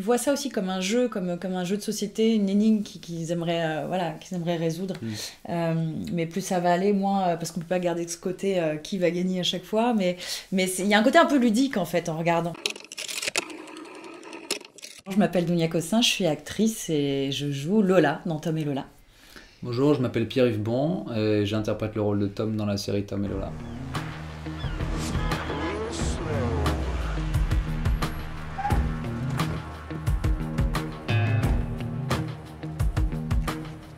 voient ça aussi comme un jeu, comme un jeu de société, une énigme qu'ils aimeraient, qu'ils aimeraient résoudre. Mais plus ça va aller, moins, parce qu'on peut pas garder ce côté qui va gagner à chaque fois, mais il y a un côté un peu ludique en fait en regardant. Je m'appelle Dounia Cossin, je suis actrice et je joue Lola dans Tom et Lola. Bonjour, je m'appelle Pierre-Yves Bon et j'interprète le rôle de Tom dans la série Tom et Lola.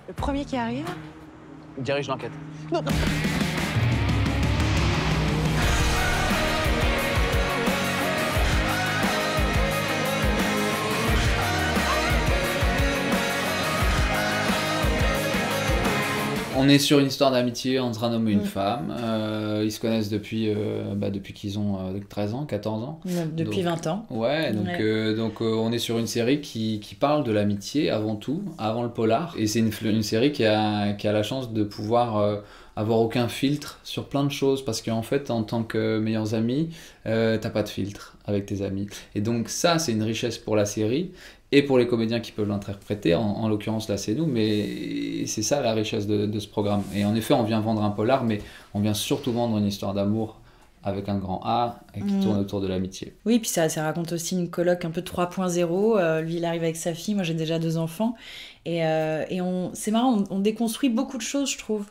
Le premier qui arrive dirige l'enquête. Non, non. On est sur une histoire d'amitié entre un homme et une femme. Ils se connaissent depuis qu'ils ont 13 ans, 14 ans. Depuis 20 ans. Ouais, donc on est sur une série qui parle de l'amitié avant tout, avant le polar. Et c'est une série qui a la chance de pouvoir avoir aucun filtre sur plein de choses. Parce qu'en fait, en tant que meilleurs amis, t'as pas de filtre avec tes amis. Et donc ça, c'est une richesse pour la série. Et pour les comédiens qui peuvent l'interpréter, en l'occurrence là c'est nous, mais c'est ça la richesse de ce programme. Et en effet on vient vendre un polar, mais on vient surtout vendre une histoire d'amour avec un grand A et qui tourne autour de l'amitié. Oui, puis ça raconte aussi une coloc un peu 3.0, lui il arrive avec sa fille, moi j'ai déjà 2 enfants, et c'est marrant, on déconstruit beaucoup de choses je trouve.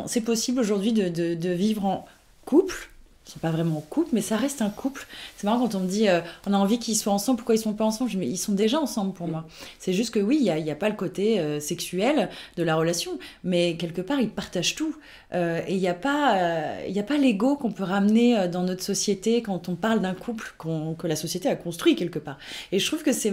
C'est possible aujourd'hui de vivre en couple. Ils sont pas vraiment en couple, mais ça reste un couple. C'est marrant quand on me dit on a envie qu'ils soient ensemble, pourquoi ils sont pas ensemble? Je dis mais ils sont déjà ensemble pour moi. C'est juste que oui, il y a pas le côté sexuel de la relation, mais quelque part ils partagent tout. Et il y a pas l'ego qu'on peut ramener dans notre société quand on parle d'un couple que la société a construit quelque part. Et je trouve que c'est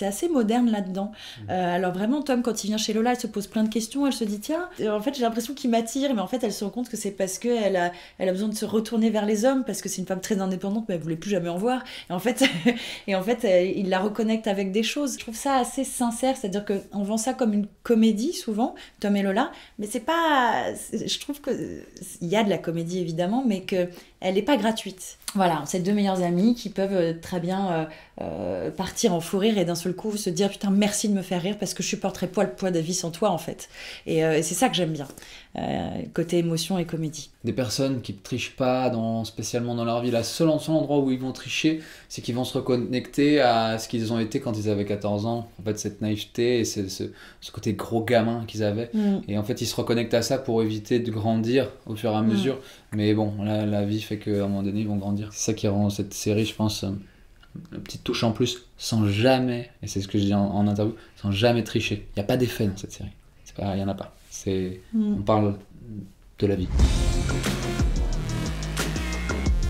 assez moderne là-dedans. Alors vraiment Tom, quand il vient chez Lola, elle se pose plein de questions, elle se dit tiens, en fait j'ai l'impression qu'il m'attire, mais en fait elle se rend compte que c'est parce que elle a besoin de se retourner vers les hommes, parce que c'est une femme très indépendante, mais elle voulait plus jamais en voir. Et en fait il la reconnecte avec des choses. Je trouve ça assez sincère, c'est-à-dire qu'on vend ça comme une comédie souvent, Tom et Lola, mais c'est pas... Je trouve qu'il y a de la comédie évidemment, mais qu'elle n'est pas gratuite. Voilà, c'est 2 meilleurs amis qui peuvent très bien partir en fou rire et d'un seul coup se dire putain merci de me faire rire parce que je supporterais pas le poids de la vie sans toi en fait. Et c'est ça que j'aime bien, côté émotion et comédie. Des personnes qui ne trichent pas spécialement dans leur vie, le seul endroit où ils vont tricher, c'est qu'ils vont se reconnecter à ce qu'ils ont été quand ils avaient 14 ans. En fait, cette naïveté et ce côté gros gamin qu'ils avaient. Et en fait, ils se reconnectent à ça pour éviter de grandir au fur et à mesure. Mais bon, la vie fait qu'à un moment donné, ils vont grandir. C'est ça qui rend cette série, je pense, une petite touche en plus, sans jamais, et c'est ce que je dis en interview, sans jamais tricher. Il n'y a pas d'effet dans cette série. Il n'y en a pas. On parle de la vie.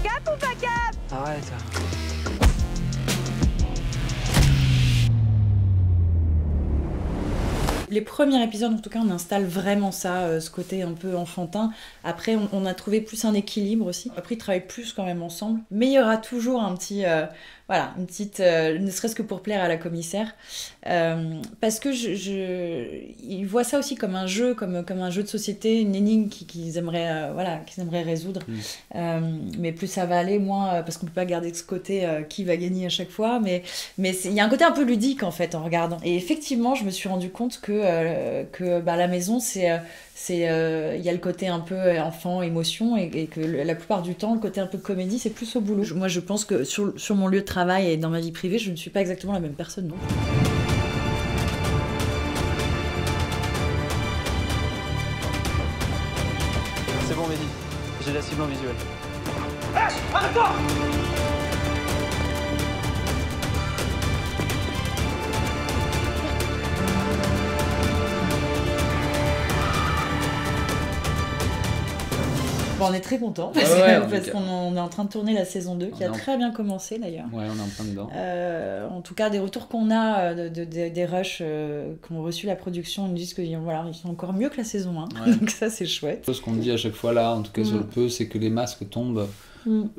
Cap ou pas cap? Arrête. Les premiers épisodes, en tout cas, on installe vraiment ça, ce côté un peu enfantin. Après, on a trouvé plus un équilibre aussi. Après, ils travaillent plus quand même ensemble. Mais il y aura toujours un petit... une petite... ne serait-ce que pour plaire à la commissaire. Parce que ils voient ça aussi comme un jeu, comme un jeu de société, une énigme qu'ils aimeraient résoudre. Mais plus ça va aller, moins... parce qu'on peut pas garder ce côté qui va gagner à chaque fois. Mais il y a un côté un peu ludique, en fait, en regardant. Et effectivement, je me suis rendu compte que la maison, il y a le côté un peu enfant, émotion, et que la plupart du temps, le côté un peu comédie, c'est plus au boulot. Moi, je pense que sur mon lieu de travail et dans ma vie privée, je ne suis pas exactement la même personne, non. C'est bon, Mehdi. J'ai la cible en visuel. Arrête-toi! Bon, on est très contents parce qu'on est en train de tourner la saison 2 qui a très bien commencé d'ailleurs. Ouais, on est en plein dedans. En tout cas, des retours qu'on a des rushs qui ont reçu la production, ils nous disent qu'ils sont encore mieux que la saison 1. Ouais. Donc ça, c'est chouette. Ce qu'on dit à chaque fois là, en tout cas sur le peu, c'est que les masques tombent,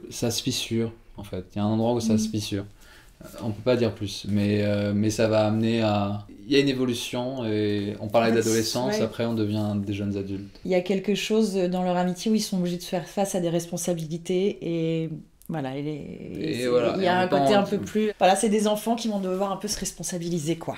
ça se fissure en fait. Il y a un endroit où ça se fissure. On peut pas dire plus, mais ça va amener à... Il y a une évolution, et on parlait d'adolescence, après on devient des jeunes adultes. Il y a quelque chose dans leur amitié où ils sont obligés de faire face à des responsabilités, et Voilà, Et il voilà, y et a en un même temps, côté un peu plus... Voilà, c'est des enfants qui vont devoir un peu se responsabiliser, quoi.